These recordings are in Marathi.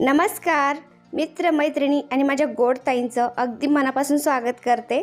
नमस्कार मित्र मैत्रिणी आणि माझ्या गोड ताईंचं अगदी मनापासून स्वागत करते।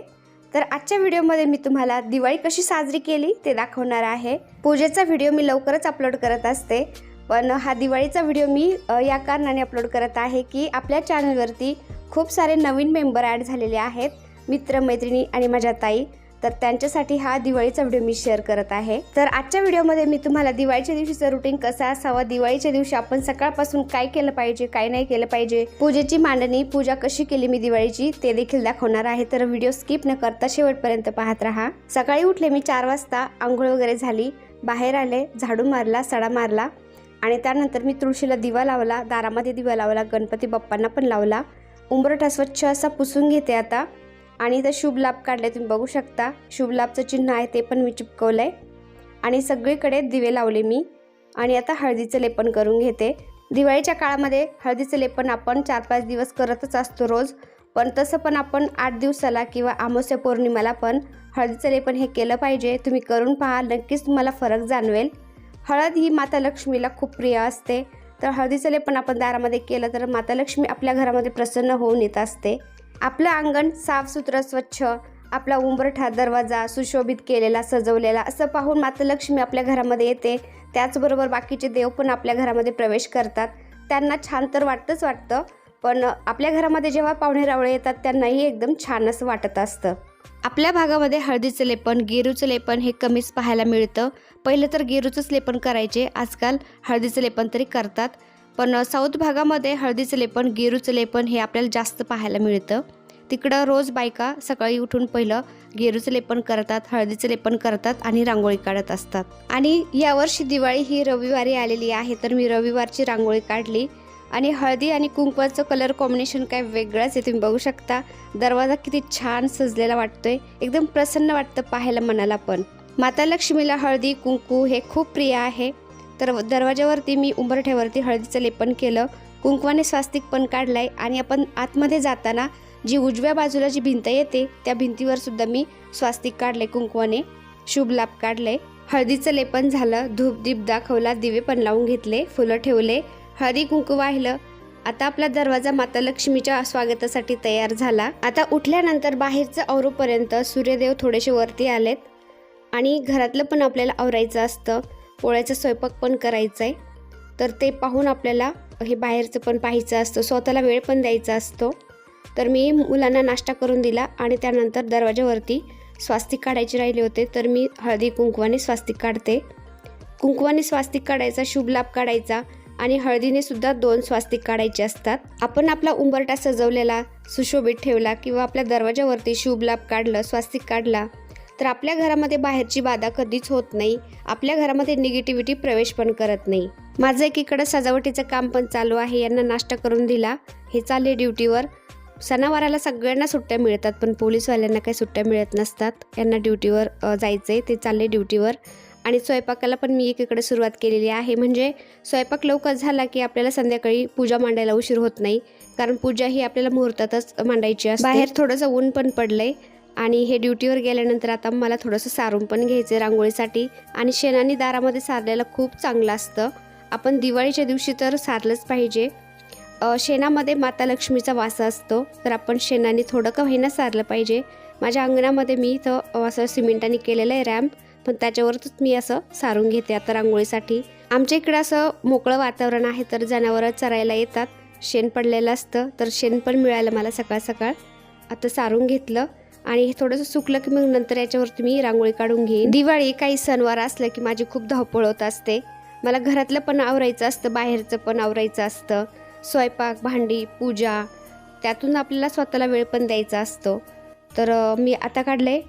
तर आजच्या व्हिडिओमध्ये मी तुम्हाला दिवाळी कशी साजरी केली ते दाखवणार आहे। पूजेचा व्हिडिओ मी लवकरच अपलोड करत असते, पण हा दिवाळीचा व्हिडिओ मी या कारणाने अपलोड करत आहे की आपल्या चॅनलवरती खूप सारे नवीन मेंबर ॲड झालेले आहेत, मित्र मैत्रिणी आणि माझ्या ताई। तर त्यांच्यासाठी हा दिवाळीचा व्हिडिओ मी शेअर करत आहे। तर आजच्या व्हिडिओमध्ये मी तुम्हाला दिवाळीच्या दिवशीचं रूटीन कसं असावं, दिवाळीच्या दिवशी आपण सकाळपासून काय केलं पाहिजे, काय नाही केलं पाहिजे, पूजेची मांडणी, पूजा कशी केली मी दिवाळीची ते देखील दाखवणार आहे। तर व्हिडिओ स्किप न करता शेवटपर्यंत पाहत राहा। सकाळी उठले मी 4 वाजता, आंघोळ वगैरे झाली, बाहेर आले, झाडू मारला, सडा मारला आणि त्यानंतर मी तुळशीला दिवा लावला, दारामध्ये दिवा लावला, गणपती बाप्पांना पण लावला, उंबरठा स्वच्छ असा पुसून घेते आता। आणि इथं शुभ लाभ काढले, तुम्ही बघू शकता शुभ लाभचं चिन्ह आहे ते पण मी चिपकवलंय आणि सगळीकडे दिवे लावले मी। आणि आता हळदीचं लेपन करून घेते। दिवाळीच्या काळामध्ये हळदीचं लेपन आपण 4-5 दिवस करतच असतो रोज, पण तसं पण आपण 8 दिवसाला किंवा अमावस्या पौर्णिमेला पण हळदीचं लेपन हे केलं पाहिजे। तुम्ही करून पहा, नक्कीच तुम्हाला फरक जाणवेल। हळद ही माता लक्ष्मीला खूप प्रिय असते, तर हळदीचं लेपन आपण दारामध्ये केलं तर माता लक्ष्मी आपल्या घरामध्ये प्रसन्न होऊन येत असते। आपलं अंगण साफसुथरं स्वच्छ, आपला उंबरठा दरवाजा सुशोभित केलेला सजवलेला असं पाहून माता लक्ष्मी आपल्या घरामध्ये येते। त्याचबरोबर बाकीचे देव पण आपल्या घरामध्ये प्रवेश करतात, त्यांना छान तर वाटतंच वाटतं, पण आपल्या घरामध्ये जेव्हा पाहुणे रावळे येतात त्यांनाही एकदम छान असं वाटत असतं। आपल्या भागामध्ये हळदीचं लेपन, गेरूचं लेपन हे कमीच पाहायला मिळतं। पहिलं तर गेरूचंच लेपन करायचे, आजकाल हळदीचं लेपन तरी करतात, पण साऊथ भागामध्ये हळदीचं लेपन, गेरूचं लेपन हे आपल्याला जास्त पाहायला मिळतं। तिकडं रोज बायका सकाळी उठून पहिलं गेरूचं लेपन करतात, हळदीचं लेपन करतात आणि रांगोळी काढत असतात। आणि यावर्षी दिवाळी ही रविवारी आलेली आहे, तर मी रविवारची रांगोळी काढली आणि हळदी आणि कुंकवाचं कलर कॉम्बिनेशन काय वेगळंच आहे, तुम्ही बघू शकता। दरवाजा किती छान सजलेला वाटतोय, एकदम प्रसन्न वाटतं पाहायला मनाला पण। माता लक्ष्मीला हळदी कुंकू हे खूप प्रिय आहे, तर दरवाजावरती मी उंबरठ्यावरती हळदीचं लेपन केलं, कुंकवाने स्वास्तिक पण काढलाय आणि आपण आतमध्ये जाताना जी उजव्या बाजूला जी भिंत येते त्या भिंतीवर सुद्धा मी स्वास्तिक काढले, कुंकवाने शुभ लाभ काढले। हळदीचं लेपन झालं, धूप दीप दाखवला, दिवे पण लावून घेतले, फुलं ठेवले, हळदी कुंकू वाहिलं। आता आपला दरवाजा माता लक्ष्मीच्या स्वागतासाठी तयार झाला। आता उठल्यानंतर बाहेरचं आवरूपर्यंत सूर्यदेव थोडेसे वरती आलेत आणि घरातलं पण आपल्याला आवरायचं असतं, पोळ्याचा स्वयंपाक पण करायचा आहे, तर ते पाहून आपल्याला हे बाहेरचं पण पाहायचं असतं, स्वतःला वेळ पण द्यायचा असतो। तर मी मुलांना नाश्ता करून दिला आणि त्यानंतर दरवाजावरती स्वास्तिक काढायचे राहिले होते, तर मी हळदी कुंकवाने स्वास्तिक काढते। कुंकवाने स्वास्तिक काढायचा, शुभ लाभ काढायचा आणि हळदीने सुद्धा 2 स्वास्तिक काढायचे असतात। आपण आपला उंबरठा सजवलेला सुशोभित ठेवला किंवा आपल्या दरवाजावरती शुभ लाभ काढलं, स्वास्तिक काढला, तर आपल्या घरामध्ये बाहेरची बाधा कधीच होत नाही, आपल्या घरामध्ये निगेटिव्हिटी प्रवेश पण करत नाही। माझं एकीकडं सजावटीचं काम पण चालू आहे, यांना नाश्ता करून दिला, हे चालले ड्युटीवर। सणावाराला सगळ्यांना सुट्ट्या मिळतात, पण पोलीसवाल्यांना काही सुट्ट्या मिळत नसतात, यांना ड्युटीवर जायचंय, ते चालले ड्युटीवर। आणि स्वयंपाकाला पण मी एकीकडे सुरुवात केलेली आहे, म्हणजे स्वयंपाक लवकर झाला की आपल्याला संध्याकाळी पूजा मांडायला उशीर होत नाही, कारण पूजा ही आपल्याला मुहूर्तातच मांडायची असते। बाहेर थोडंसं ऊन पण पडलंय आणि हे ड्युटीवर गेल्यानंतर आता मला थोडंसं सारून पण घ्यायचं रांगोळीसाठी। आणि शेणाने दारामध्ये सारलेलं खूप चांगलं असतं, आपण दिवाळीच्या दिवशी तर सारलंच पाहिजे। शेणामध्ये माता लक्ष्मीचा वास असतो, तर आपण शेणाने थोडं का होईना सारलं पाहिजे। माझ्या अंगणामध्ये मी इथं असं सिमेंटाने केलेलं आहे रॅम्प, पण त्याच्यावरच मी असं सारून घेते आता रांगोळीसाठी। आमच्या इकडं असं मोकळं वातावरण आहे, तर जनावरं चरायला येतात, शेण पडलेलं असतं, तर शेण पण मिळालं मला सकाळ सकाळ। आता सारून घेतलं आणि हे थोडंसं सुकलं की मग नंतर याच्यावरती मी रांगोळी काढून घेईन। दिवाळी काही सणवार असलं की माझी खूप धावपळ होत असते, मला घरातलं पण आवरायचं असतं, बाहेरचं पण आवरायचं असतं, स्वयंपाक भांडी पूजा, त्यातून आपल्याला स्वतःला वेळ पण द्यायचा असतो। तर मी आता काढले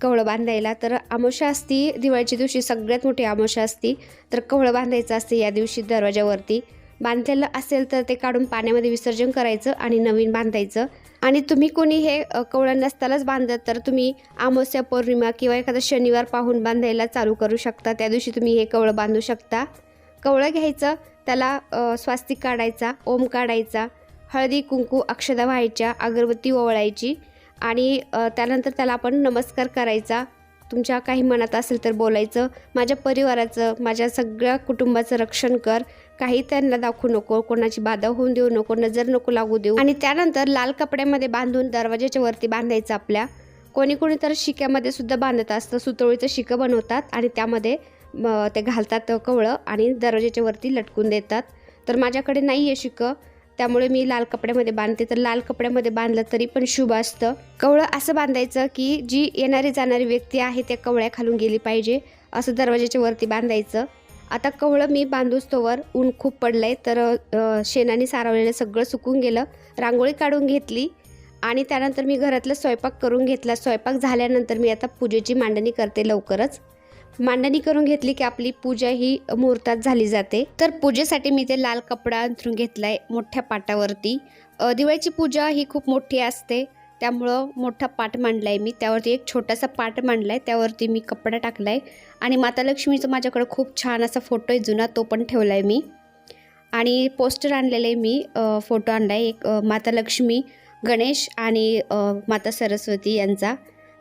कवळं बांधायला, तर अमावस्या असती दिवाळीच्या दिवशी, सगळ्यात मोठी अमावस्या असती, तर कवळं बांधायचं असते या दिवशी दरवाजावरती। बांधलेलं असेल तर ते काढून पाण्यामध्ये विसर्जन करायचं आणि नवीन बांधायचं। आणि तुम्ही कोणी हे कवळं नसतानाच बांधत तर तुम्ही अमावस्या पौर्णिमा किंवा एखादा शनिवार पाहून बांधायला चालू करू शकता, त्या दिवशी तुम्ही हे कवळं बांधू शकता। कवळं घ्यायचं, त्याला स्वास्तिक काढायचा, ओम काढायचा, हळदी कुंकू अक्षता व्हायच्या, अगरबत्ती ओवाळायची आणि त्यानंतर त्याला आपण नमस्कार करायचा। तुमच्या काही मनात असेल तर बोलायचं, माझ्या परिवाराचं, माझ्या सगळ्या कुटुंबाचं रक्षण कर, काही त्यांना दाखवू नको, कोणाची बाधा होऊन देऊ नको, नजर नको लागू देऊ. आणि त्यानंतर लाल कपड्यामध्ये बांधून दरवाजाच्या वरती बांधायचं आपल्या. कोणी कोणी तर शिक्यामध्ये सुद्धा बांधत असतं, सुतळीचं शिकं बनवतात आणि त्यामध्ये ते घालतात कवळं आणि दरवाजाच्या वरती लटकून देतात. तर माझ्याकडे नाही आहे शिकं, त्यामुळे मी लाल कपड्यामध्ये बांधते. तर लाल कपड्यामध्ये बांधलं तरी पण शुभ असतं. कवळं असं बांधायचं की जी येणारी जाणारी व्यक्ती आहे त्या कवळ्या खालून गेली पाहिजे, असं दरवाजाच्या वरती बांधायचं. आता कवळं मी बांधूच तोवर ऊन खूप पडलंय, तर शेणाने सारवलेलं सगळं सुकून गेलं. रांगोळी काढून घेतली आणि त्यानंतर मी घरातला स्वयंपाक करून घेतला. स्वयंपाक झाल्यानंतर मी आता पूजेची मांडणी करते. लवकरच मांडणी करून घेतली की आपली पूजा ही मुहूर्तात झाली जाते. तर पूजेसाठी मी ते लाल कपडा अंथरून घेतलाय मोठ्या पाटावरती. दिवाळीची पूजा ही खूप मोठी असते, त्यामुळं मोठा पाट मांडलाय मी. त्यावरती एक छोटासा पाट मांडलाय, त्यावरती मी कपडा टाकलाय आणि माता लक्ष्मीचा माझ्याकडे खूप छान असा फोटो आहे जुना, तो पण ठेवलाय मी. आणि पोस्टर आणलेले मी, फोटो आणलाय एक माता लक्ष्मी, गणेश आणि माता सरस्वती यांचा.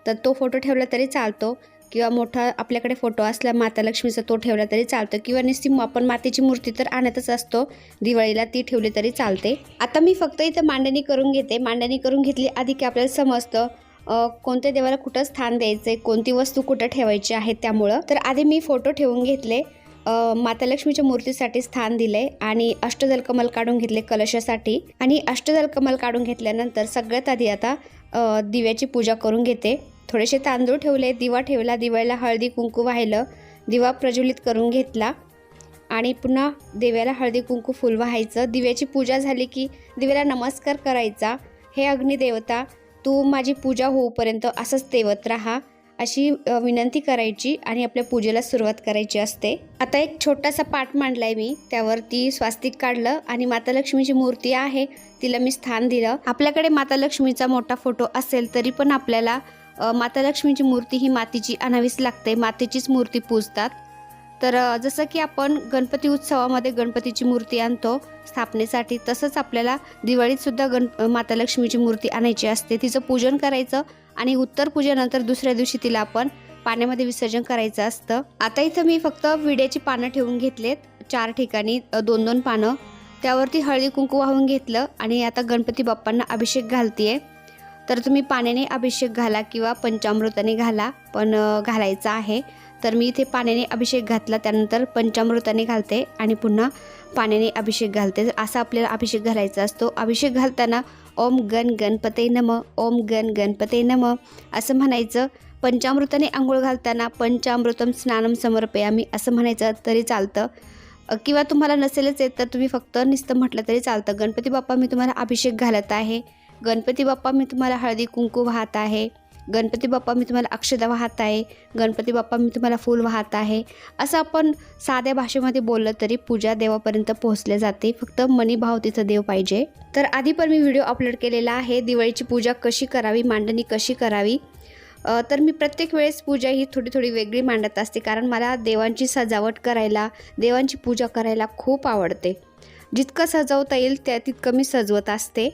तर तो फोटो ठेवला तरी चालतो किंवा मोठा आपल्याकडे फोटो असला माता लक्ष्मीचा तो ठेवला तरी चालतं, किंवा नुसती आपण मातेची मूर्ती तर आणतच असतो दिवाळीला, ती ठेवली तरी चालते. आता मी फक्त इथं मांडणी करून घेते. मांडणी करून घेतली आधी की आपल्याला समजतं कोणत्या देवाला कुठं स्थान द्यायचं आहे, कोणती वस्तू कुठं ठेवायची आहे. त्यामुळं तर आधी मी फोटो ठेवून घेतले, माता लक्ष्मीच्या मूर्तीसाठी स्थान दिले आणि अष्टदल कमल काढून घेतले कलशासाठी. आणि अष्टदल कमल काढून घेतल्यानंतर सगळ्यात आधी आता दिव्याची पूजा करून घेते. थोडेसे तांदूळ ठेवले, दिवा ठेवला, दिव्याला हळदी कुंकू वाहिलं, दिवा प्रज्वलित करून घेतला आणि पुन्हा देवाला हळदी कुंकू फुल वाहायचं. दिव्याची पूजा झाली की दिव्याला नमस्कार करायचा. हे अग्निदेवता, तू माझी पूजा होऊपर्यंत असंच तेवत राहा, अशी विनंती करायची आणि आपल्या पूजेला सुरुवात करायची असते. आता एक छोटासा पाट मांडलाय मी, त्यावरती स्वास्तिक काढलं आणि माता लक्ष्मीची मूर्ती आहे तिला मी स्थान दिलं. आपल्याकडे माता लक्ष्मीचा मोठा फोटो असेल तरी पण आपल्याला माता लक्ष्मीची मूर्ती ही मातीची आणावीच लागते, मातीचीच मूर्ती पूजतात. तर जसं की आपण गणपती उत्सवामध्ये गणपतीची मूर्ती आणतो स्थापनेसाठी, तसंच आपल्याला दिवाळीत सुद्धा माता लक्ष्मीची मूर्ती आणायची असते, तिचं पूजन करायचं आणि उत्तर पूजेनंतर दुसऱ्या दिवशी तिला आपण पाण्यामध्ये विसर्जन करायचं असतं. आता इथं मी फक्त विड्याची पानं ठेवून घेतलेत 4 ठिकाणी, 2-2 पानं, त्यावरती हळदी कुंकू वाहून घेतलं आणि आता गणपती बाप्पांना अभिषेक घालतीये. तर तुम्ही पाण्याने अभिषेक घाला किंवा पंचामृताने घाला, पण घालायचा आहे. तर मी इथे पाण्याने अभिषेक घातला, त्यानंतर पंचामृताने घालते आणि पुन्हा पाण्याने अभिषेक घालते. असा आपल्याला अभिषेक घालायचा असतो. अभिषेक घालताना ओम गण गणपते नमः, ओम गण गणपते नमः असं म्हणायचं. पंचामृताने आंघोळ घालताना पंचामृतम स्नानम समर्पयामी असं म्हणायचं तरी चालतं, किंवा तुम्हाला नसेलच येत तर तुम्ही फक्त नुसतं म्हटलं तरी चालतं. गणपती बाप्पा मी तुम्हाला अभिषेक घालत आहे, गणपती बाप्पा मी तुम्हाला हळदी कुंकू वाहत आहे, गणपती बाप्पा मी तुम्हाला अक्षदा वाहत आहे, गणपती बाप्पा मी तुम्हाला फूल वाहत आहे, असं आपण साध्या भाषेमध्ये बोललं तरी पूजा देवापर्यंत पोहोचल्या जाते. फक्त मनीभाव तिथं देव पाहिजे. तर आधी पण मी व्हिडिओ अपलोड केलेला आहे दिवाळीची पूजा कशी करावी, मांडणी कशी करावी. तर मी प्रत्येक वेळेस पूजा ही थोडी थोडी वेगळी मांडत असते, कारण मला देवांची सजावट करायला, देवांची पूजा करायला खूप आवडते. जितकं सजवता येईल त्या तितकं मी सजवत असते.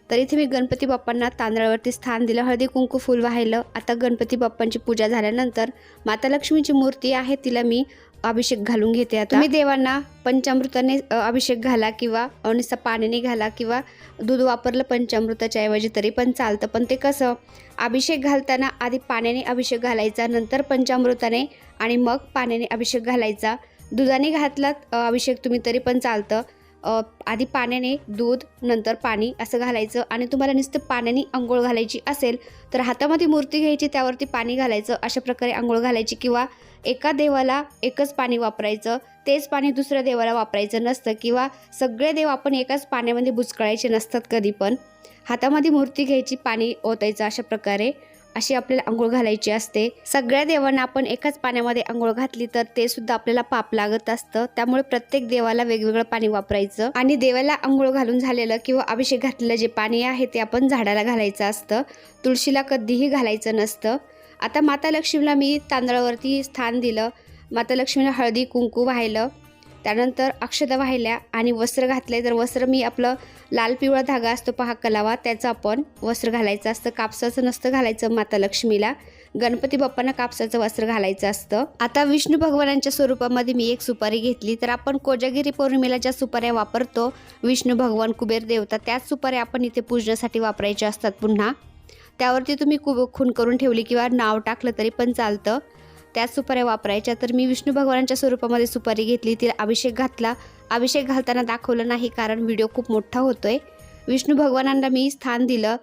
तर इथे मी गणपती बाप्पांना तांदळावरती स्थान दिलं, हळदी कुंकू फुल वाहिलं. आता गणपती बाप्पांची पूजा झाल्यानंतर माता लक्ष्मीची मूर्ती आहे तिला मी अभिषेक घालून घेते. आता मी देवांना पंचामृताने अभिषेक घाला किंवा नुसतं पाण्याने घाला किंवा दूध वापरलं पंचामृताच्या ऐवजी तरी पण चालतं. पण ते कसं, अभिषेक घालताना आधी पाण्याने अभिषेक घालायचा, नंतर पंचामृताने आणि मग पाण्याने अभिषेक घालायचा. दुधाने घातला अभिषेक तुम्ही तरी पण चालतं. आधी पाण्याने दूध नंतर पाणी असं घालायचं. आणि तुम्हाला नुसतं पाण्याने आंघोळ घालायची असेल तर हातामध्ये मूर्ती घ्यायची, त्यावरती पाणी घालायचं, अशा प्रकारे आंघोळ घालायची. किंवा एका देवाला एकच पाणी वापरायचं, तेच पाणी दुसऱ्या देवाला वापरायचं नसतं, किंवा सगळे देव आपण एकाच पाण्यामध्ये बुचकळायचे नसतात कधी पण. हातामध्ये मूर्ती घ्यायची, पाणी ओतायचं, अशा प्रकारे अशी आपल्याला आंघोळ घालायची असते. सगळ्या देवांना आपण एकाच पाण्यामध्ये आंघोळ घातली तर ते सुद्धा आपल्याला पाप लागत असतं. त्यामुळे प्रत्येक देवाला वेगवेगळं पाणी वापरायचं. आणि देवाला आंघोळ घालून झालेलं किंवा अभिषेक घातलेलं जे पाणी आहे ते आपण झाडाला घालायचं असतं, तुळशीला कधीही घालायचं नसतं. आता माता लक्ष्मीला मी तांदळावरती स्थान दिलं, माता लक्ष्मीला हळदी कुंकू वाहिलं, त्यानंतर अक्षता वाहिल्या आणि वस्त्र घातले. तर वस्त्र मी आपलं लाल पिवळा धागा असतो पहा कलावा, त्याचं आपण वस्त्र घालायचं असतं, कापसाचं नसतं घालायचं माता लक्ष्मीला. गणपती बाप्पांना कापसाचं वस्त्र घालायचं असतं। आता विष्णू भगवानांच्या स्वरूपामध्ये मी एक सुपारी घेतली। तर आपण कोजागिरी पौर्णिमेला ज्या सुपाऱ्या वापरतो विष्णू भगवान कुबेर देवता, त्याच सुपाऱ्या आपण इथे पूजनासाठी वापरायच्या असतात। पुन्हा त्यावरती तुम्ही खून करून ठेवली किंवा नाव टाकलं तरी पण चालतं, त्याच सुपाऱ्या वापरायच्या। तर मी विष्णू भगवानांच्या स्वरूपामध्ये सुपारी घेतली, तिला अभिषेक घातला। अभिषेक घालताना दाखवलं नाही कारण व्हिडिओ खूप मोठा होतोय। विष्णू भगवानांना मी स्थान दिलं,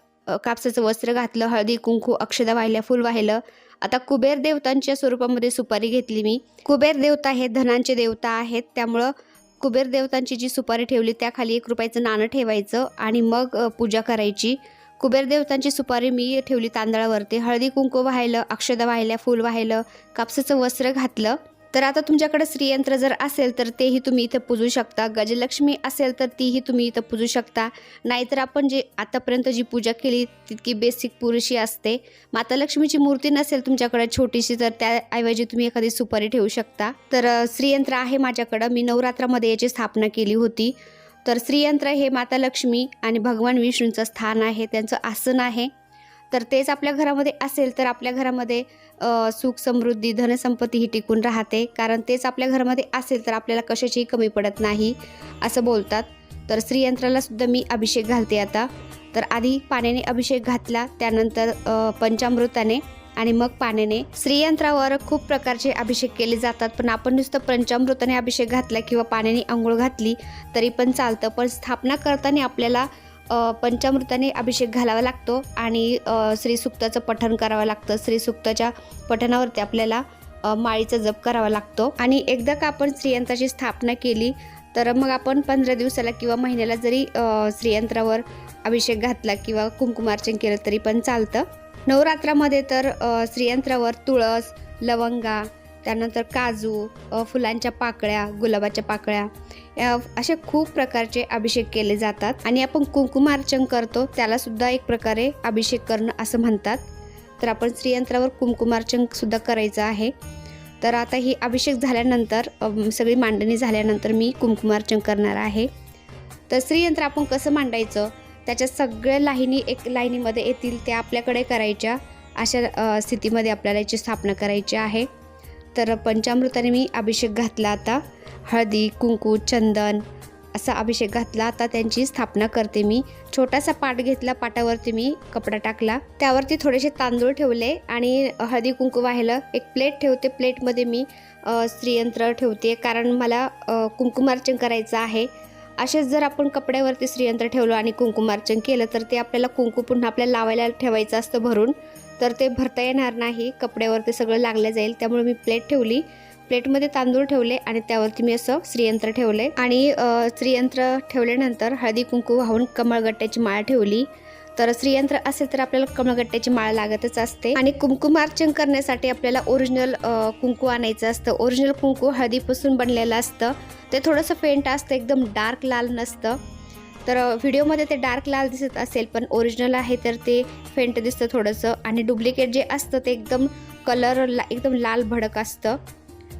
कापसाचं वस्त्र घातलं, हळदी कुंकू अक्षदा वाहिल्या, फूल वाहिलं। आता कुबेर देवतांच्या स्वरूपामध्ये सुपारी घेतली मी। कुबेर देवता हे धनांचे देवता आहेत, त्यामुळं कुबेर देवतांची जी सुपारी ठेवली त्याखाली 1 रुपयाचं नाणं ठेवायचं आणि मग पूजा करायची। कुबेर देवतांची सुपारी मी ठेवली तांदळावरती, हळदी कुंकू वाहिलं, अक्षदा वाहिल्या, फूल वाहिलं, कापसाचं वस्त्र घातलं। तर आता तुमच्याकडे श्रीयंत्र जर असेल तर तेही तुम्ही इथं पूजू शकता, गजलक्ष्मी असेल तर तीही तुम्ही इथं पूजू शकता। नाहीतर आपण जे आतापर्यंत जी पूजा केली तितकी बेसिक पुरेशी असते। माता लक्ष्मीची मूर्ती नसेल तुमच्याकडे छोटीशी तर त्याऐवजी तुम्ही एखादी सुपारी ठेवू शकता। तर श्रीयंत्र आहे माझ्याकडं, मी नवरात्रामध्ये याची स्थापना केली होती। तर श्रीयंत्र हे माता लक्ष्मी आणि भगवान विष्णूंचं स्थान आहे, त्यांचं आसन आहे। तर तेच आपल्या घरामध्ये असेल तर आपल्या घरामध्ये सुख समृद्धी धनसंपत्ती ही टिकून राहते, कारण तेच आपल्या घरामध्ये असेल तर आपल्याला कशाचीही कमी पडत नाही असं बोलतात। तर श्रीयंत्राला सुद्धा मी अभिषेक घालते आता। तर आधी पाण्याने अभिषेक घातला, त्यानंतर पंचामृताने आणि मग पाण्याने। श्रीयंत्रावर खूप प्रकारचे अभिषेक केले जातात, पण आपण नुसतं पंचामृताने अभिषेक घातला किंवा पाण्याने आंघोळ घातली तरी पण चालतं। पण स्थापना करताना आपल्याला पंचामृताने अभिषेक घालावा लागतो आणि श्रीसूक्ताचं पठण करावं लागतं। श्रीसूक्ताच्या पठणावरती आपल्याला माळीचा जप करावा लागतो। आणि एकदा का आपण श्रीयंत्राची स्थापना केली तर मग आपण 15 दिवसाला किंवा महिन्याला जरी श्रीयंत्रावर अभिषेक घातला किंवा कुंकुमार्चन केलं तरी पण चालतं। नवरात्रामध्ये तर श्रीयंत्रावर तुळस, लवंगा, त्यानंतर काजू, फुलांच्या पाकळ्या, गुलाबाच्या पाकळ्या असे खूप प्रकारचे अभिषेक केले जातात। आणि आपण कुंकुमार्चन करतो त्याला सुद्धा एक प्रकारे अभिषेक करणं असं म्हणतात। तर आपण श्रीयंत्रावर कुंकुमार्चन सुद्धा करायचं आहे। तर आता ही अभिषेक झाल्यानंतर सगळी मांडणी झाल्यानंतर मी कुंकुमार्चन करणार आहे। तर श्रीयंत्र आपण कसं मांडायचं, त्याच्या सगळ्या लाईनी एक लाईनीमध्ये येतील त्या आपल्याकडे करायच्या, अशा स्थितीमध्ये आपल्याला याची स्थापना करायची आहे। तर पंचामृताने मी अभिषेक घातला, आता हळदी कुंकू चंदन असा अभिषेक घातला। आता त्यांची स्थापना करते मी। छोटासा पाट घेतला, पाटावरती मी कपडा टाकला, त्यावरती थोडेसे तांदूळ ठेवले आणि हळदी कुंकू वाहिलं। एक प्लेट ठेवते, प्लेटमध्ये मी श्रीयंत्र ठेवते कारण मला कुंकुमार्चन करायचं आहे। असेच जर आपण कपड्यावरती श्रीयंत्र ठेवलं आणि कुंकुमार्चन केलं तर ते आपल्याला कुंकू पुन्हा आपल्याला लावायला ठेवायचं असतं भरून, तर ते भरता येणार नाही, कपड्यावरती सगळं लागलं जाईल। त्यामुळे मी प्लेट ठेवली, प्लेटमध्ये तांदूळ ठेवले आणि त्यावरती मी असं श्रीयंत्र ठेवले। आणि श्रीयंत्र ठेवल्यानंतर हळदी कुंकू वाहून कमळगट्ट्याची माळ ठेवली। तर श्रीयंत्र असेल तर आपल्याला कमळगट्ट्याची माळ लागतच असते। आणि कुंकुमार्चन करण्यासाठी आपल्याला ओरिजिनल कुंकू आणायचं असतं। ओरिजिनल कुंकू हळदीपासून बनलेलं असतं, ते थोडंसं फेंट असतं, एकदम डार्क लाल नसतं। तर व्हिडिओमध्ये ते डार्क लाल दिसत असेल पण ओरिजिनल आहे तर ते फेंट दिसतं थोडंसं। आणि डुप्लिकेट जे असतं ते एकदम कलर एकदम लाल भडक असतं।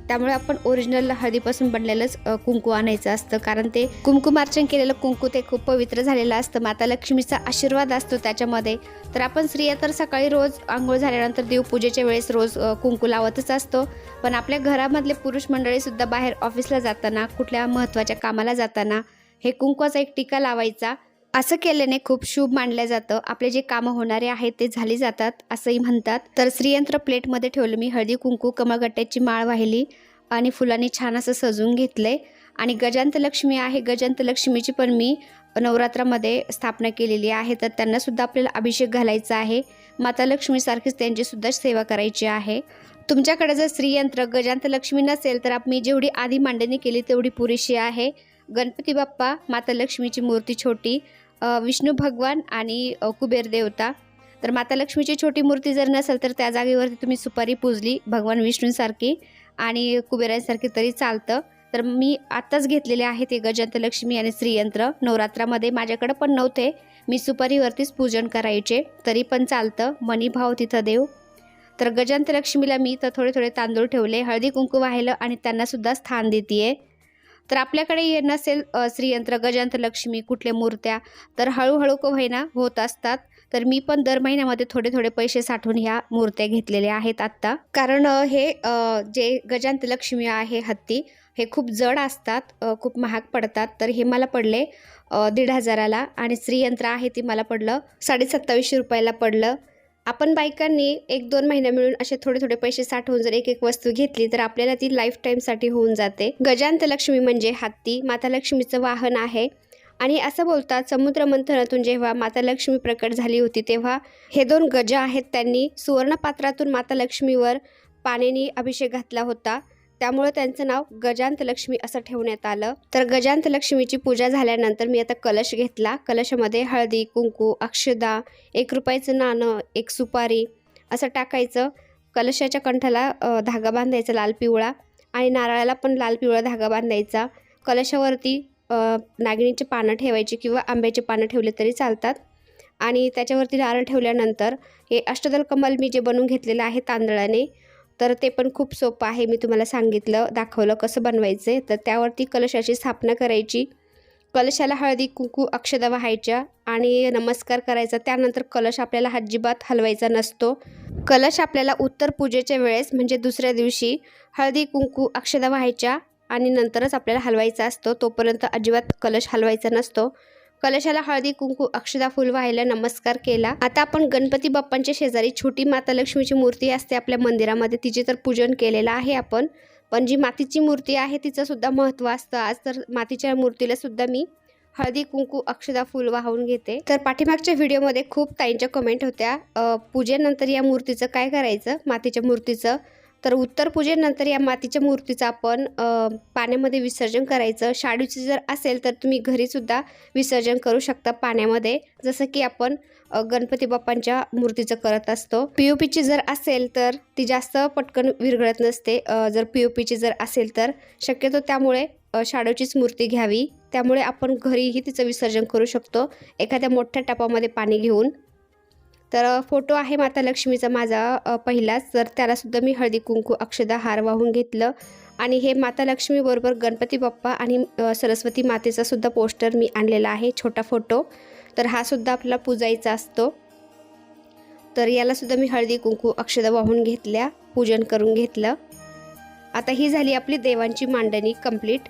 त्यामुळे आपण ओरिजिनल हळदीपासून बनलेलंच कुंकू आणायचं असतं, कारण ते कुंकुमार्चन केलेलं कुंकू ते खूप पवित्र झालेलं असतं, माता लक्ष्मीचा आशीर्वाद असतो त्याच्यामध्ये। तर आपण स्त्रिया तर सकाळी रोज आंघोळ झाल्यानंतर देवपूजेच्या वेळेस रोज कुंकू लावतच असतो, पण आपल्या घरामधले पुरुष मंडळीसुद्धा बाहेर ऑफिसला जाताना, कुठल्या महत्त्वाच्या कामाला जाताना हे कुंकवाचा एक टिका लावायचा। असं केल्याने खूप शुभ मानलं जातं, आपले जे कामं होणारे आहेत ते झाली जातात असंही म्हणतात। तर श्रीयंत्र प्लेटमध्ये ठेवलं मी, हळदी कुंकू कमळगट्ट्याची माळ वाहिली आणि फुलांनी छान असं सजवून घेतलंय। आणि गजांत लक्ष्मी आहे, गजांत लक्ष्मीची पण मी नवरात्रामध्ये स्थापना केलेली आहे, तर त्यांना सुद्धा आपल्याला अभिषेक घालायचा आहे। माता लक्ष्मी सारखीच त्यांची सुद्धा सेवा करायची आहे। तुमच्याकडे जर श्रीयंत्र गजांत लक्ष्मी नसेल तर मी जेवढी आधी मांडणी केली तेवढी पुरेशी आहे। गणपती बाप्पा, माता लक्ष्मीची मूर्ती छोटी, विष्णू भगवान आणि कुबेर देवता। तर माता लक्ष्मीची छोटी मूर्ती जर नसेल तर त्या जागेवरती तुम्ही सुपारी पूजली भगवान विष्णूंसारखी आणि कुबेरांसारखी तरी चालतं। तर मी आत्ताच घेतलेले आहे ते गजांत लक्ष्मी आणि श्रीयंत्र। नवरात्रामध्ये माझ्याकडे पण नव्हते, मी सुपारीवरतीच पूजन करायचे तरी पण चालतं, मनी भाव तिथं देव। तर गजांत लक्ष्मीला मी तर थोडे थोडे तांदूळ ठेवले, हळदी कुंकू वाहिलं आणि त्यांना सुद्धा स्थान देतीये। तर आपल्याकडे हे नसेल श्रीयंत्र, गजांत लक्ष्मी, कुठल्या मूर्त्या, तर हळूहळू का होईना होत असतात. तर मी पण दर महिन्यामध्ये थोडे थोडे पैसे साठवून ह्या मूर्त्या घेतलेल्या आहेत आत्ता. कारण हे जे गजांत लक्ष्मी आहे हत्ती, हे खूप जड असतात, खूप महाग पडतात. तर हे मला पडले 1,500ला आणि श्रीयंत्र आहे ती मला पडलं 2750 रुपयाला पडलं. आपण बायकांनी 1-2 महिने मिळून असे थोडे थोडे पैसे साठवून जर एक एक वस्तू घेतली तर आपल्याला ती लाईफ टाईमसाठी होऊन जाते. गजांत लक्ष्मी म्हणजे हत्ती माता लक्ष्मीचं वाहन आहे. आणि असं बोलतात समुद्र मंथनातून जेव्हा माता लक्ष्मी प्रकट झाली होती तेव्हा हे 2 गज आहेत त्यांनी सुवर्णपात्रातून माता लक्ष्मीवर पाण्याने अभिषेक घातला होता. त्यामुळे त्यांचं नाव गजांत लक्ष्मी असं ठेवण्यात आलं. तर गजांत लक्ष्मीची पूजा झाल्यानंतर मी आता कलश घेतला. कलशामध्ये हळदी, कुंकू, अक्षदा, 1 रुपयाचं नाणं, 1 सुपारी असं टाकायचं. कलशाच्या कंठाला धागा बांधायचा लाल पिवळा आणि नारळाला पण लाल पिवळा धागा बांधायचा. कलशावरती नागिणीची पानं ठेवायची किंवा आंब्याची पानं ठेवले तरी चालतात. आणि त्याच्यावरती नारळ ठेवल्यानंतर हे अष्टदल कमल मी जे बनवून घेतलेलं आहे तांदळाने, तर ते पण खूप सोपं आहे. मी तुम्हाला सांगितलं, दाखवलं कसं बनवायचं. तर त्यावरती कलशाची स्थापना करायची. कलशाला हळदी, कुंकू, अक्षदा वाहायच्या आणि नमस्कार करायचा. त्यानंतर कलश आपल्याला अजिबात हलवायचा नसतो. कलश आपल्याला उत्तर पूजेच्या वेळेस म्हणजे दुसऱ्या दिवशी हळदी, कुंकू, अक्षदा वाहायच्या आणि नंतरच आपल्याला हलवायचा असतो. तोपर्यंत अजिबात कलश हलवायचा नसतो. कलशाला हळदी, कुंकू, अक्षदा, फूल वाहायला नमस्कार केला. आता आपण गणपती बाप्पांच्या शेजारी छोटी माता लक्ष्मीची मूर्ती असते आपल्या मंदिरामध्ये, तिचे तर पूजन केलेलं आहे आपण. पण जी मातीची मूर्ती आहे तिचं सुद्धा महत्त्व असतं. आज तर मातीच्या मूर्तीला सुद्धा मी हळदी, कुंकू, अक्षदा, फूल वाहून घेते. तर पाठीमागच्या व्हिडिओमध्ये खूप ताईंच्या कमेंट होत्या, पूजेनंतर या मूर्तीचं काय करायचं, मातीच्या मूर्तीचं. तर उत्तर पूजेनंतर या मातीच्या मूर्तीचं आपण पाण्यामध्ये विसर्जन करायचं. शाडूची जर असेल तर तुम्ही घरीसुद्धा विसर्जन करू शकता पाण्यामध्ये, जसं की आपण गणपती बाप्पांच्या मूर्तीचं करत असतो. POPची जर असेल तर ती जास्त पटकन विरघळत नसते. जर POPची जर असेल तर शक्यतो त्यामुळे शाडूचीच मूर्ती घ्यावी. त्यामुळे आपण घरीही तिचं विसर्जन करू शकतो एखाद्या मोठ्या टपामध्ये पाणी घेऊन. तर फोटो आहे माता लक्ष्मीचा माझा पहिलाच, तर त्यालासुद्धा मी हळदी, कुंकू, अक्षदा, हार वाहून घेतलं. आणि हे माता लक्ष्मीबरोबर गणपती बाप्पा आणि सरस्वती मातेचा सुद्धा पोस्टर मी आणलेला आहे, छोटा फोटो. तर हा सुद्धा आपल्याला पूजायचा असतो. तर यालासुद्धा मी हळदी, कुंकू, अक्षदा वाहून घेतल्या, पूजन करून घेतलं. आता ही झाली आपली देवांची मांडणी कंप्लीट.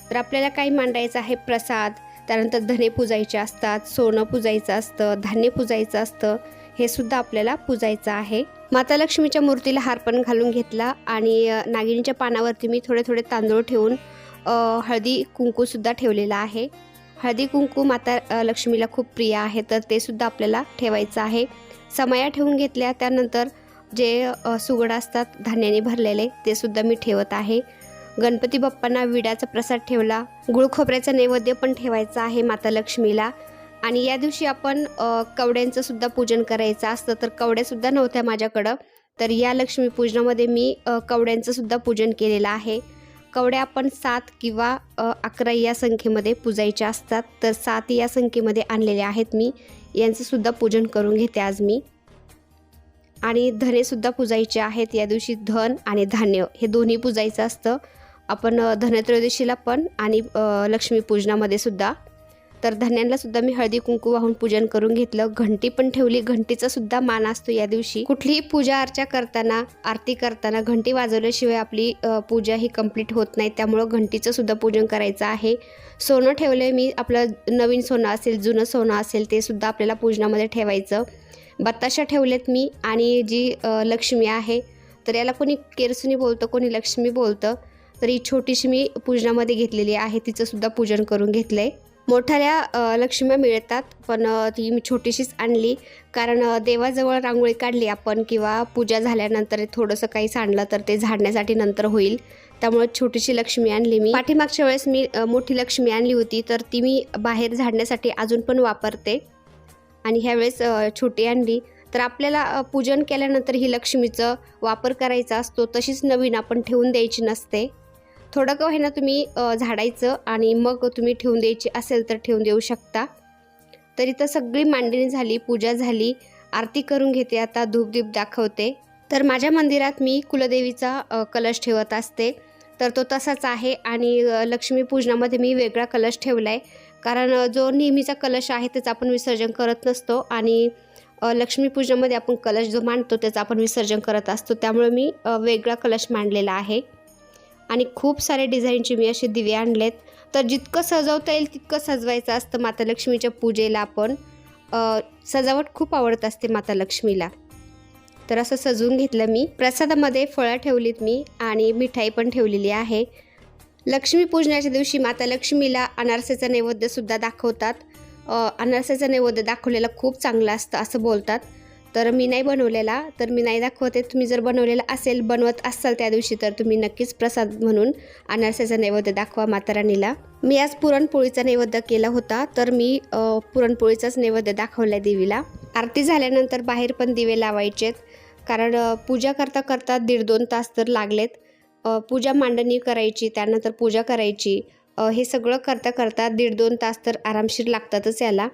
तर आपल्याला काही मांडायचं आहे, प्रसाद, त्यानंतर धने पूजायचे असतात, सोनं पूजायचं असतं, धान्य पूजायचं असतं, हे सुद्धा आपल्याला पूजायचं आहे. माता लक्ष्मीच्या मूर्तीला हार पण घालून घेतला आणि नागिणीच्या पानावरती मी थोडे थोडे तांदूळ ठेवून हळदी, कुंकूसुद्धा ठेवलेला आहे. हळदी, कुंकू माता लक्ष्मीला खूप प्रिय आहे, तर ते सुद्धा आपल्याला ठेवायचं आहे. समया ठेवून घेतल्या. त्यानंतर जे सुगड असतात धान्याने भरलेले ते सुद्धा मी ठेवत आहे. गणपती बाप्पांना विड्याचा प्रसाद ठेवला. गुळ खोबऱ्याचा नैवेद्य पण ठेवायचा आहे माता लक्ष्मीला. आणि या दिवशी आपण कवड्यांचं सुद्धा पूजन करायचं असतं. तर कवड्यासुद्धा नव्हत्या माझ्याकडं, तर या लक्ष्मीपूजनामध्ये मी कवड्यांचं सुद्धा पूजन केलेलं आहे. कवड्या आपण 7 किंवा 11 या संख्येमध्ये पूजायच्या असतात. तर 7 या संख्येमध्ये आणलेले आहेत मी. यांचं सुद्धा पूजन करून घेते आज मी. आणि धनेसुद्धा पूजायचे आहेत या दिवशी. धन आणि धान्य हे दोन्ही पूजायचं असतं आपण धनत्रयोदशीला पण आणि लक्ष्मीपूजनामध्ये सुद्धा. तर धान्यांना सुद्धा मी हळदी, कुंकू वाहून पूजन करून घेतलं. घंटी पण ठेवली. घंटीचा सुद्धा मान असतो या दिवशी. कुठलीही पूजा अर्चा करताना, आरती करताना घंटी वाजवल्याशिवाय आपली पूजा ही कंप्लीट होत नाही. त्यामुळं घंटीचं सुद्धा पूजन करायचं आहे. सोनं ठेवलं मी. आपलं नवीन सोनं असेल, जुनं सोनं असेल ते सुद्धा आपल्याला पूजनामध्ये ठेवायचं. बत्ताशा ठेवलेत मी. आणि जी लक्ष्मी आहे, तर याला कोणी केरसुनी बोलतं, कोणी लक्ष्मी बोलतं. तर ही छोटीशी मी पूजनामध्ये घेतलेली आहे, तिचं सुद्धा पूजन करून घेतलं आहे. मोठ्या लक्ष्म्या मिळतात, पण ती मी छोटीशीच आणली. कारण देवाजवळ रांगोळी काढली आपण किंवा पूजा झाल्यानंतर थोडंसं काही सांडलं तर ते झाडण्यासाठी नंतर होईल. त्यामुळे छोटीशी लक्ष्मी आणली मी. पाठीमागच्या वेळेस मी मोठी लक्ष्मी आणली होती, तर ती मी बाहेर झाडण्यासाठी अजून पण वापरते. आणि ह्यावेळेस छोटी आणली. तर आपल्याला पूजन केल्यानंतर ही लक्ष्मीचं वापर करायचा असतो, तशीच नवीन आपण ठेवून द्यायची नसते. थोडं का होईना तुम्ही झाडायचं आणि मग तुम्ही ठेवून द्यायची असेल तर ठेवून देऊ शकता. तर इथं सगळी मांडणी झाली, पूजा झाली. आरती करून घेते आता, धूपदीप दाखवते. तर माझ्या मंदिरात मी कुलदेवीचा कलश ठेवत असते. तर तो तसाच आहे आणि लक्ष्मीपूजनामध्ये मी वेगळा कलश ठेवला आहे, कारण जो नेहमीचा कलश आहे त्याचं आपण विसर्जन करत नसतो आणि लक्ष्मीपूजनामध्ये आपण कलश जो मांडतो त्याचं आपण विसर्जन करत असतो, त्यामुळे मी वेगळा कलश मांडलेला आहे. आणि खूप सारे डिझाईनचे मी असे दिवे आणलेत. तर जितकं सजवता येईल तितकं सजवायचं असतं माता लक्ष्मीच्या पूजेला. आपण सजावट खूप आवडत असते माता लक्ष्मीला. तर असं सजवून घेतलं मी. प्रसादामध्ये फळं ठेवलीत मी आणि मिठाई पण ठेवलेली आहे. लक्ष्मीपूजनाच्या दिवशी माता लक्ष्मीला अनारसेचा नैवेद्यसुद्धा दाखवतात. अनारसेचा नैवेद्य दाखवलेला खूप चांगला असतं असं बोलतात. तर मी नाही बनवलेला, तर मी नाही दाखवते. तुम्ही जर बनवलेला असेल, बनवत असाल त्या दिवशी, तर तुम्ही नक्कीच प्रसाद म्हणून अनारसेचा नैवेद्य दाखवा माता राणीला. मी आज पुरणपोळीचा नैवेद्य केला होता, तर मी पुरणपोळीचाच नैवेद्य दाखवला देवीला. आरती झाल्यानंतर बाहेर पण दिवे लावायचेत, कारण पूजा करता करता 1.5-2 तास तर लागलेत. पूजा मांडणी करायची, त्यानंतर पूजा करायची, हे सगळं करता करता 1.5-2 तास तर आरामशीर लागतातच याला.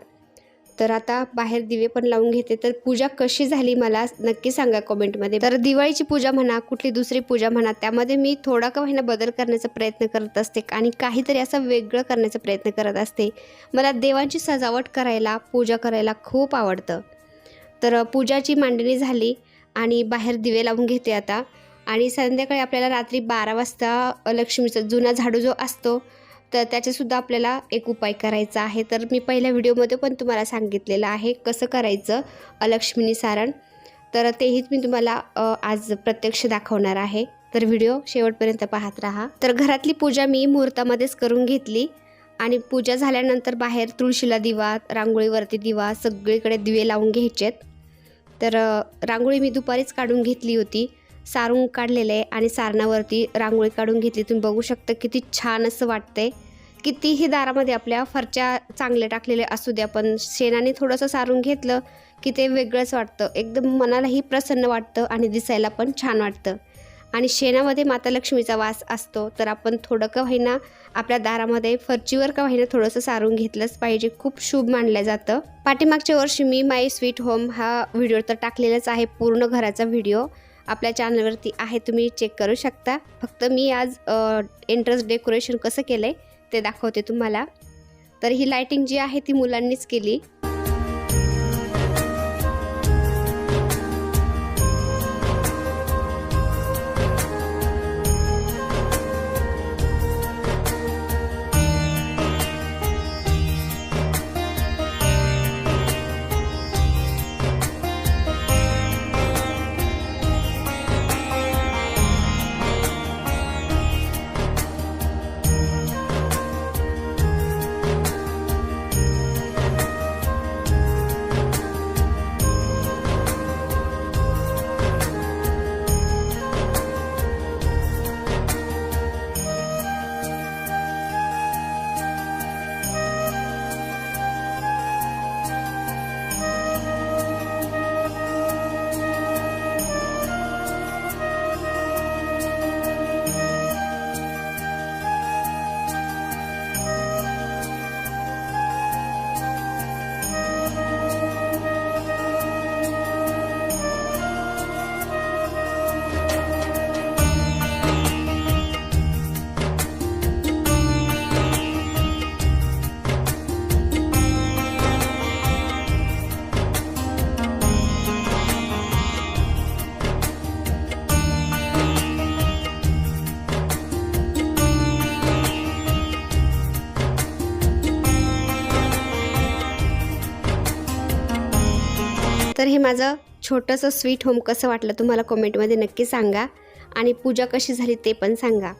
तर आता बाहेर दिवे पण लावून घेते. तर पूजा कशी झाली मला नक्की सांगा कमेंटमध्ये. तर दिवाळीची पूजा म्हणा, कुठली दुसरी पूजा म्हणा, त्यामध्ये मी थोडा का होईना बदल करण्याचा प्रयत्न करत असते आणि काहीतरी असं वेगळं करण्याचा प्रयत्न करत असते. मला देवांची सजावट करायला, पूजा करायला खूप आवडतं. तर पूजाची मांडणी झाली आणि बाहेर दिवे लावून घेते आता. आणि संध्याकाळी आपल्याला रात्री 12 वाजता लक्ष्मीचा जुना झाडू जो असतो तर त्याचेसुद्धा आपल्याला एक उपाय करायचा आहे. तर मी पहिल्या व्हिडिओमध्ये पण तुम्हाला सांगितलेलं आहे कसं करायचं लक्ष्मी सारण. तर तेहीच मी तुम्हाला आज प्रत्यक्ष दाखवणार आहे. तर व्हिडिओ शेवटपर्यंत पाहत राहा. तर घरातली पूजा मी मुहूर्तामध्येच करून घेतली आणि पूजा झाल्यानंतर बाहेर तुळशीला दिवा, रांगोळीवरती दिवा, सगळीकडे दिवे लावून घ्यायचेत. तर रांगोळी मी दुपारीच काढून घेतली होती. सारून काढलेलं आहे आणि सारणावरती रांगोळी काढून घेतली. तुम्ही बघू शकता किती छान असं वाटतंय. कितीही दारामध्ये आपल्या फरच्या चांगले टाकलेले असू द्या, पण शेणाने थोडंसं सारून घेतलं की ते वेगळंच वाटतं. एकदम मनालाही प्रसन्न वाटतं आणि दिसायला पण छान वाटतं. आणि शेणामध्ये माता लक्ष्मीचा वास असतो, तर आपण थोडं का होईना आपल्या दारामध्ये फरचीवर का होईना थोडंसं सारून घेतलंच पाहिजे. खूप शुभ मानलं जातं. पाठीमागच्या वर्षी मी माय स्वीट होम हा व्हिडिओ तर टाकलेलाच आहे, पूर्ण घराचा व्हिडिओ आपल्या चॅनलवरती आहे, तुम्ही चेक करू शकता. फक्त मी आज एंट्रन्स डेकोरेशन कसं केलं आहे ते दाखवते तुम्हाला. तर ही लायटिंग जी आहे ती मुलांनीच केली. तर हे माझं छोटंसं स्वीट होम कसं वाटलं तुम्हाला कमेंटमध्ये नक्की सांगा आणि पूजा कशी झाली ते पण सांगा.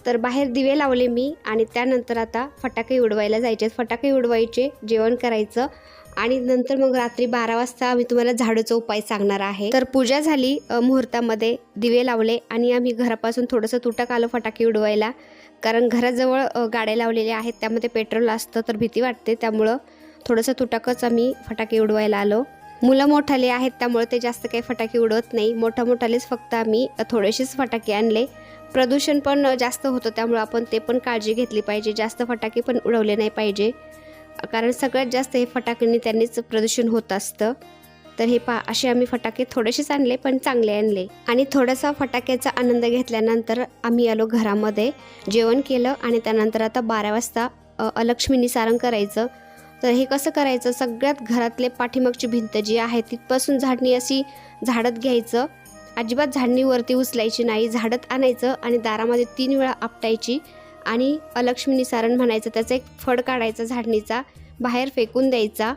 तर बाहेर दिवे लावले मी आणि त्यानंतर आता फटाके उडवायला जायचे. फटाके उडवायचे, जेवण करायचं आणि नंतर मग रात्री 12 वाजता मी तुम्हाला झाडूचा उपाय सांगणार आहे. तर पूजा झाली, मुहूर्तामध्ये दिवे लावले आणि आम्ही घरापासून थोडंसं तुटक आलो फटाके उडवायला, कारण घराजवळ गाड्या लावलेल्या आहेत, त्यामध्ये पेट्रोल असतं तर भीती वाटते, त्यामुळं थोडंसं तुटकच आम्ही फटाके उडवायला आलो. मुलं मोठाले आहेत त्यामुळे ते जास्त काही फटाके उडवत नाही, मोठालेच फक्त आम्ही थोडेसेच फटाके आणले. प्रदूषण पण जास्त होतं त्यामुळे आपण ते पण काळजी घेतली पाहिजे, जास्त फटाके पण उडवले नाही पाहिजे, कारण सगळ्यात जास्त हे फटाक्यांनी त्यांनीच प्रदूषण होत असतं. तर हे पहा, असे आम्ही फटाके थोडेसेच आणले पण चांगले आणले. आणि थोडासा फटाक्याचा आनंद घेतल्यानंतर आम्ही आलो घरामध्ये, जेवण केलं आणि त्यानंतर आता 12 वाजता अलक्ष्मी निसारण करायचं. तर हे कसं करायचं, सगळ्यात घरातले पाठीमागची भिंत जी आहे तिथपासून झाडणी अशी झाडत घ्यायचं. अजिबात झाडणी वरती उचलायची नाही, झाडत आणायचं आणि दारामध्ये 3 वेळा आपटायची आणि अलक्ष्मी निसारण म्हणायचं. त्याचा एक फड काढायचा झाडणीचा, बाहेर फेकून द्यायचा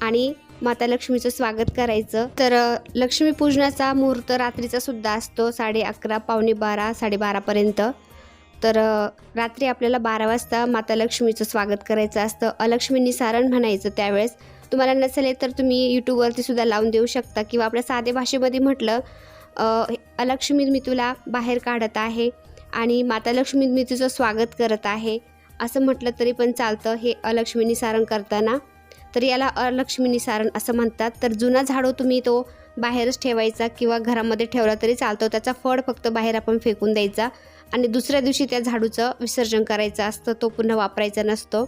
आणि माता लक्ष्मीचं स्वागत करायचं. तर लक्ष्मीपूजनाचा मुहूर्त रात्रीचा सुद्धा असतो, 11:30, पावणे 12, 12:30पर्यंत. तर रात्री आपल्याला 12 वाजता माता लक्ष्मीचं स्वागत करायचं असतं. अलक्ष्मी निसारण म्हणायचं त्यावेळेस. तुम्हाला नसेल तर तुम्ही यूट्यूबवरती सुद्धा लावून देऊ शकता किंवा आपल्या साध्या भाषेमध्ये म्हटलं, अलक्ष्मी मी तुला बाहेर काढत आहे आणि माता लक्ष्मी मी तुझं स्वागत करत आहे असं म्हटलं तरी पण चालतं हे अलक्ष्मी निसारण करताना. तर याला अलक्ष्मी निसारण असं म्हणतात. तर जुना झाडू तुम्ही तो बाहेरच ठेवायचा किंवा घरामध्ये ठेवला तरी चालतो. त्याचा फड फक्त बाहेर आपण फेकून द्यायचा आणि दुसऱ्या दिवशी त्या झाडूचं विसर्जन करायचं असतं. तो पुन्हा वापरायचा नसतो.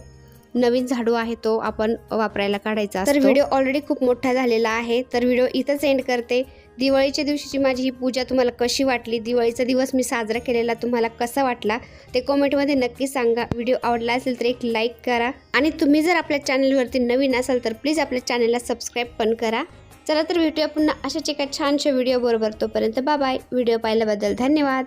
नवीन झाडू आहे तो आपण वापरायला काढायचा असतो. तर व्हिडिओ ऑलरेडी खूप मोठा झालेला आहे, तर व्हिडिओ इथंच एंड करते. दिवाळीच्या दिवशीची माझी ही पूजा तुम्हाला कशी वाटली, दिवाळीचा दिवस मी साजरा केलेला तुम्हाला कसा वाटला ते कमेंटमध्ये नक्की सांगा. व्हिडिओ आवडला असेल तर एक लाईक करा आणि तुम्ही जर आपल्या चॅनलवरती नवीन असाल तर प्लीज आपल्या चॅनलला सबस्क्राईब पण करा. चला तर भेटूया पुन्हा अशाच एका छानशा व्हिडिओ बरोबर. तोपर्यंत बाय बाय. व्हिडिओ पाहिल्याबद्दल धन्यवाद.